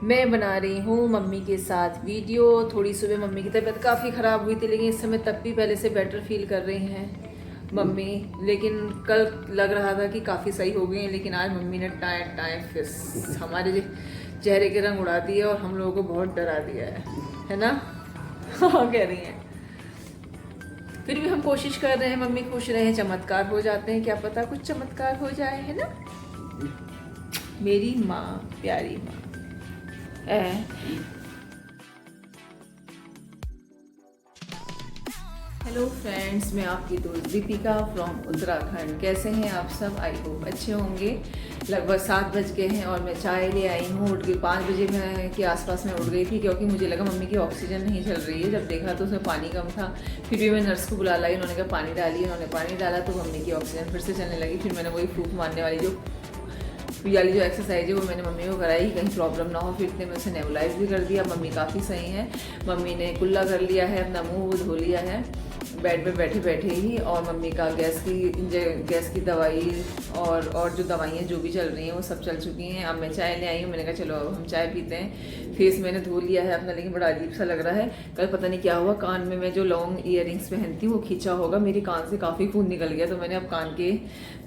मैं बना रही हूँ मम्मी के साथ वीडियो। थोड़ी सुबह मम्मी की तबीयत काफ़ी ख़राब हुई थी, लेकिन इस समय तब भी पहले से बेटर फील कर रही हैं मम्मी। लेकिन कल लग रहा था कि काफ़ी सही हो गई हैं, लेकिन आज मम्मी ने टाइम टाइम फिर हमारे चेहरे के रंग उड़ा दिए और हम लोगों को बहुत डरा दिया है ना। हाँ कह रही हैं। फिर भी हम कोशिश कर रहे हैं मम्मी खुश रहे, चमत्कार हो जाते हैं, क्या पता कुछ चमत्कार हो जाए, है ना। मेरी माँ, प्यारी माँ। हेलो फ्रेंड्स, मैं आपकी दोस्त दीपिका फ्रॉम उत्तराखंड। कैसे हैं आप सब? आई होप अच्छे होंगे। लगभग 7 बज गए हैं और मैं चाय ले आई हूँ। उठ के 5 बजे के आसपास में उठ गई थी, क्योंकि मुझे लगा मम्मी की ऑक्सीजन नहीं चल रही है। जब देखा तो उसमें पानी कम था। फिर भी मैं नर्स को बुला लाई, उन्होंने कहा पानी डालिए। उन्होंने पानी डाला तो मम्मी की ऑक्सीजन फिर से चलने लगी। फिर मैंने वही फूंक मारने वाली जो एक्सरसाइज है वो मैंने मम्मी को कराई, कहीं प्रॉब्लम ना हो। फिर इतने में उसे नेबुलाइज भी कर दिया। मम्मी काफ़ी सही है। मम्मी ने कुल्ला कर लिया है, अपना मुंह धो लिया है बेड पे बैठे बैठे ही। और मम्मी का गैस की दवाई और जो दवाइयाँ जो भी चल रही हैं वो सब चल चुकी हैं। अब मैं चाय ले आई हूँ। मैंने कहा चलो अब हम चाय पीते हैं। फेस मैंने धो लिया है अपना, लेकिन बड़ा अजीब सा लग रहा है। कल पता नहीं क्या हुआ, कान में मैं जो लॉन्ग ईयरिंग्स पहनती हूँ वो खींचा होगा, मेरे कान से काफ़ी खून निकल गया। तो मैंने अब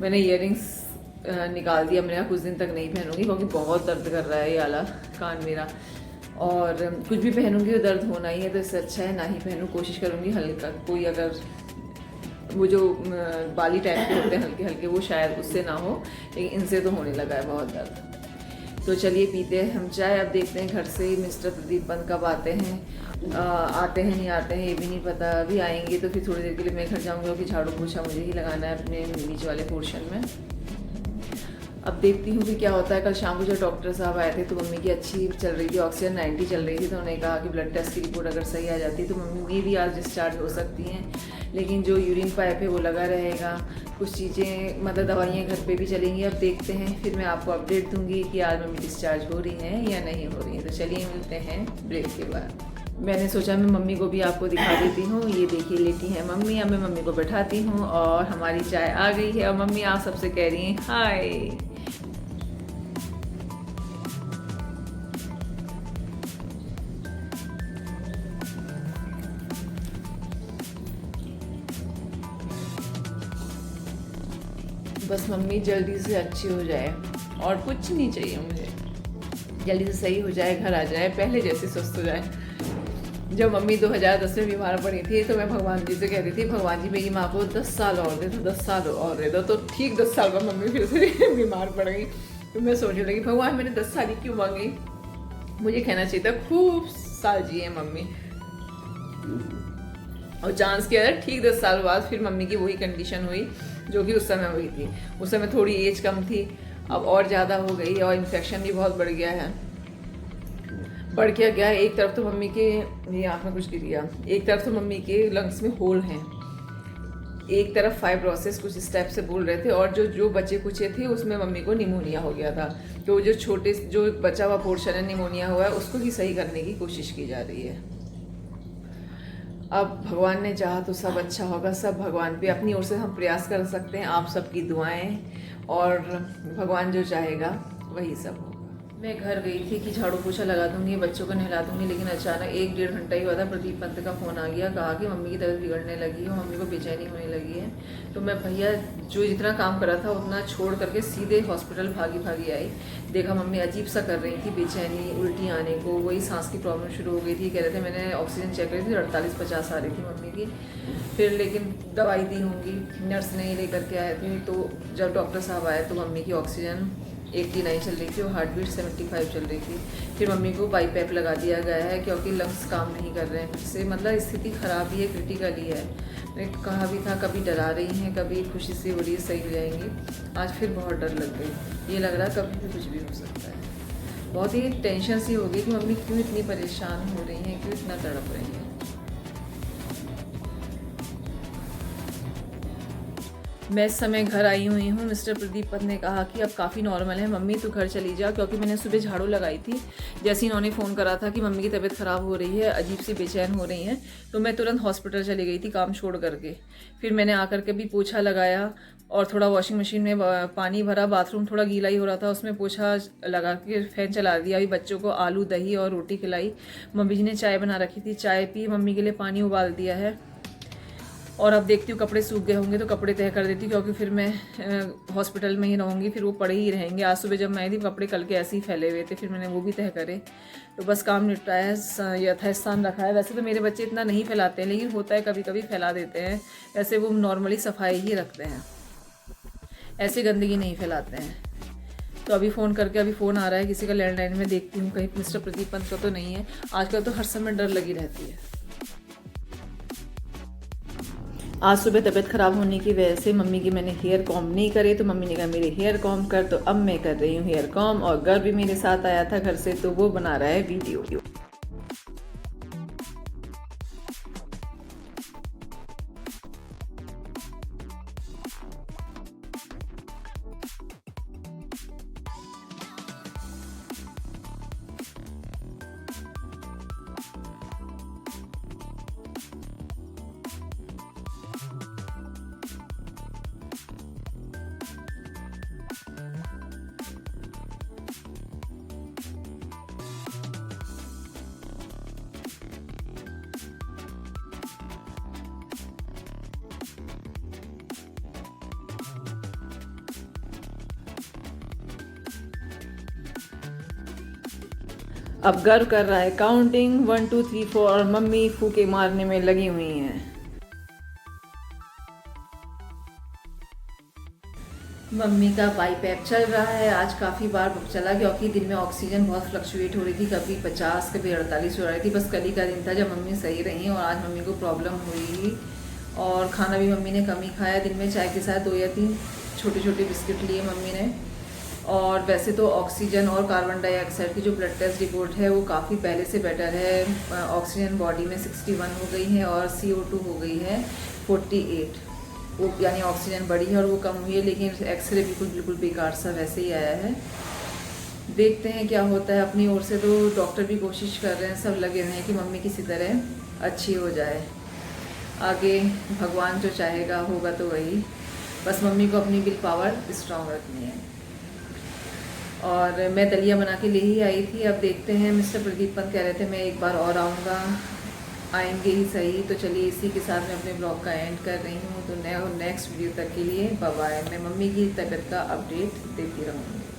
मैंने ईयरिंग्स निकाल दिया। मैंने कहा कुछ दिन तक नहीं पहनूंगी, क्योंकि बहुत दर्द कर रहा है ये वाला कान मेरा। और कुछ भी पहनूंगी तो दर्द होना ही है, तो इससे अच्छा है ना ही पहनूं। कोशिश करूंगी हल्का कोई, अगर वो जो बाली टाइप के होते हैं हल्के हल्के, वो शायद उससे ना हो, लेकिन इनसे तो होने लगा है बहुत दर्द। तो चलिए पीते हैं हम चाय। अब देखते हैं घर से मिस्टर प्रदीप बंद कब आते हैं। आते हैं नहीं आते हैं ये भी नहीं पता। अभी आएंगे तो फिर थोड़ी देर के लिए मैं घर जाऊँगी, क्योंकि झाड़ू पोछा मुझे ही लगाना है अपने नीचे वाले पोर्शन में। अब देखती हूँ कि क्या होता है। कल शाम को जो डॉक्टर साहब आए थे तो मम्मी की अच्छी चल रही थी, ऑक्सीजन 90 चल रही थी। तो उन्होंने कहा कि ब्लड टेस्ट की रिपोर्ट अगर सही आ जाती है तो मम्मी में भी आज डिस्चार्ज हो सकती हैं। लेकिन जो यूरिन पाइप है वो लगा रहेगा। कुछ चीज़ें मतलब दवाइयाँ घर पे भी चलेंगी। अब देखते हैं, फिर मैं आपको अपडेट दूँगी कि आज मम्मी डिस्चार्ज हो रही हैं या नहीं हो रही हैं। तो चलिए मिलते हैं ब्रेक के बाद। मैंने सोचा मैं मम्मी को भी आपको दिखा देती हूँ। ये देखिए लेटी है मम्मी। अब मैं मम्मी को बैठाती हूँ और हमारी चाय आ गई है। और मम्मी आप सबसे कह रही हैं हाय। बस मम्मी जल्दी से अच्छी हो जाए और कुछ नहीं चाहिए मुझे। जल्दी से सही हो जाए, घर आ जाए, पहले जैसे स्वस्थ हो जाए। जब मम्मी 2010 में बीमार पड़ी थी तो मैं भगवान जी से कहती थी, भगवान जी मेरी माँ को 10 साल और दे दो, 10 साल और दे दो। तो ठीक 10 साल बाद मम्मी फिर से बीमार पड़ गई। तो मैं सोचने लगी भगवान मैंने 10 साल ही क्यों मांगी, मुझे कहना चाहिए था खूब साल जिए मम्मी। और चांस किया था ठीक 10 साल बाद फिर मम्मी की वही कंडीशन हुई जो कि उस समय हुई थी। उस समय थोड़ी एज कम थी, अब और ज़्यादा हो गई और इन्फेक्शन भी बहुत बढ़ गया है। बढ़ क्या गया है, एक तरफ तो मम्मी के ये आँख में कुछ गिर गया, एक तरफ तो मम्मी के लंग्स में होल हैं, एक तरफ फाइब्रोसिस कुछ इस टाइप से बोल रहे थे। और जो बचे कुचे थे उसमें मम्मी को निमोनिया हो गया था। तो जो बचा हुआ पोर्शन है निमोनिया हुआ है उसको ही सही करने की कोशिश की जा रही है। अब भगवान ने चाहा तो सब अच्छा होगा। सब भगवान पे अपनी ओर से हम प्रयास कर सकते हैं, आप सबकी दुआएं, और भगवान जो चाहेगा वही सब होगा। मैं घर गई थी कि झाड़ू पोछा लगा दूंगी, बच्चों को नहला दूंगी, लेकिन अचानक 1-1.5 घंटा ही हुआ था, प्रदीप पंत का फ़ोन आ गया। कहा कि मम्मी की तबीयत बिगड़ने लगी है, मम्मी को बेचैनी होने लगी है। तो मैं भैया जो जितना काम करा था उतना छोड़ करके सीधे हॉस्पिटल भागी आई। देखा मम्मी अजीब सा कर रही थी, बेचैनी, उल्टी आने को, वही सांस की प्रॉब्लम शुरू हो गई थी। कह रहे थे मैंने ऑक्सीजन चेक करी थी 48-50 आ रही थी मम्मी की। फिर लेकिन दवाई दी होंगी, नर्स ने लेकर के आए थे। तो जब डॉक्टर साहब आए तो मम्मी की ऑक्सीजन 89 चल रही थी और हार्ट बीट 75 चल रही थी। फिर मम्मी को बाईपैप लगा दिया गया है, क्योंकि लंग्स काम नहीं कर रहे हैं फिर से, मतलब स्थिति ख़राब ही है, क्रिटिकल ही है। मैंने कहा भी था कभी डरा रही हैं, कभी खुशी से हो रही है सही हो जाएंगी। आज फिर बहुत डर लग गई, ये लग रहा कभी भी कुछ भी हो सकता है। बहुत ही टेंशन सी हो गई कि मम्मी क्यों इतनी परेशान हो रही हैं, क्यों इतना तड़प रही हैं। मैं इस समय घर आई हुई हूँ। मिस्टर प्रदीप पत ने कहा कि अब काफ़ी नॉर्मल है मम्मी, तू घर चली जा, क्योंकि मैंने सुबह झाड़ू लगाई थी। जैसे इन्होंने फ़ोन करा था कि मम्मी की तबीयत ख़राब हो रही है, अजीब सी बेचैन हो रही हैं, तो मैं तुरंत हॉस्पिटल चली गई थी काम छोड़ करके। फिर मैंने आकर के भी पोछा लगाया और थोड़ा वॉशिंग मशीन में पानी भरा, बाथरूम थोड़ा गीला ही हो रहा था, उसमें पोछा लगा के फ़ैन चला दिया। अभी बच्चों को आलू दही और रोटी खिलाई। मम्मी जी ने चाय बना रखी थी, चाय पी, मम्मी के लिए पानी उबाल दिया है। और अब देखती हूँ कपड़े सूख गए होंगे तो कपड़े तह कर देती हूँ, क्योंकि फिर मैं हॉस्पिटल में ही रहूँगी, फिर वो पड़े ही रहेंगे। आज सुबह जब मैं आई थी कपड़े कल के ऐसे ही फैले हुए थे, फिर मैंने वो भी तह करे। तो बस काम निपटाया है, यथास्थान रखा है। वैसे तो मेरे बच्चे इतना नहीं फैलाते हैं, लेकिन होता है कभी कभी फैला देते हैं। वैसे वो नॉर्मली सफाई ही रखते हैं, ऐसे गंदगी नहीं फैलाते हैं। तो अभी फ़ोन करके, अभी फ़ोन आ रहा है किसी का लैंडलाइन में, देखती हूँ कहीं मिस्टर प्रदीप पंत का तो नहीं है। आजकल तो हर समय डर लगी रहती है। आज सुबह तबीयत ख़राब होने की वजह से मम्मी की मैंने हेयर कॉम नहीं करे, तो मम्मी ने कहा मेरे हेयर कॉम कर, तो अब मैं कर रही हूँ हेयर कॉम। और घर भी मेरे साथ आया था घर से, तो वो बना रहा है वीडियो। अब गर्व कर रहा है काउंटिंग 1 2 3 4, और मम्मी फूके मारने में लगी हुई हैं। मम्मी का पाइप ऐप चल रहा है। आज काफ़ी बार चला, क्योंकि दिन में ऑक्सीजन बहुत फ्लक्चुएट हो रही थी, कभी 50 कभी 48 हो रही थी। बस कल ही का दिन था जब मम्मी सही रही, और आज मम्मी को प्रॉब्लम हुई। और खाना भी मम्मी ने कम ही खाया, दिन में चाय के साथ 2 या 3 छोटे छोटे बिस्किट लिए मम्मी ने। और वैसे तो ऑक्सीजन और कार्बन डाइऑक्साइड की जो ब्लड टेस्ट रिपोर्ट है वो काफ़ी पहले से बेटर है। ऑक्सीजन बॉडी में 61 हो गई है और CO2 हो गई है 48। वो यानी ऑक्सीजन बढ़ी है और वो कम हुई है, लेकिन एक्सरे बिल्कुल बेकार सा वैसे ही आया है। देखते हैं क्या होता है। अपनी ओर से तो डॉक्टर भी कोशिश कर रहे हैं, सब लगे हुए हैं कि मम्मी किसी तरह अच्छी हो जाए। आगे भगवान जो चाहेगा होगा तो वही। बस मम्मी को अपनी विल पावर स्ट्रांग रखनी है। और मैं दलिया बना के ले ही आई थी। अब देखते हैं, मिस्टर प्रदीप पंत कह रहे थे मैं एक बार और आऊँगा, आएंगे ही सही। तो चलिए इसी के साथ मैं अपने ब्लॉग का एंड कर रही हूँ। तो नेक्स्ट वीडियो तक के लिए बाय बाय। मैं मम्मी की तबीयत का अपडेट देती रहूँगी।